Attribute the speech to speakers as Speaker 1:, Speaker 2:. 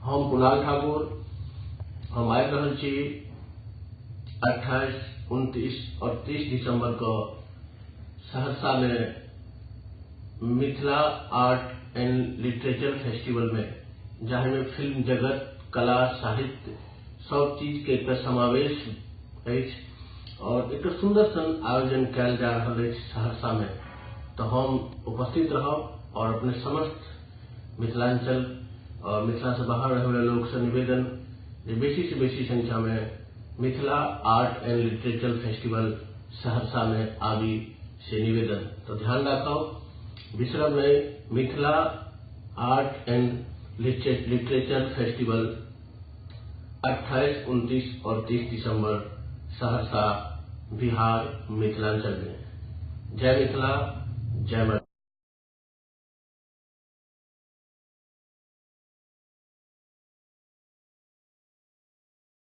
Speaker 1: हम कुणाल ठाकुर हम आबि रहल छी 28, 29 और 30 दिसंबर को सहरसा में Mithila art and literature festival में, जहाँ में फिल्म जगत, कला, साहित्य सब चीज के एक समावेश अछि और एक सुंदर सन आयोजन कयल जा रहल अछि सहरसा में। तो हम उपस्थित रहब और अपने समस्त मिथिलांचल और मिथिला से बाहर रहने वाले लोग से निवेदन जे बेसी से बेसी संख्या में Mithila art and literature festival Saharsa में आबी से निवेदन। तो ध्यान रखो बिसरब नहीं, Mithila art and literature festival 28, 29 और 30 दिसंबर सहरसा बिहार मिथिलांचल में। जय मिथिला, जय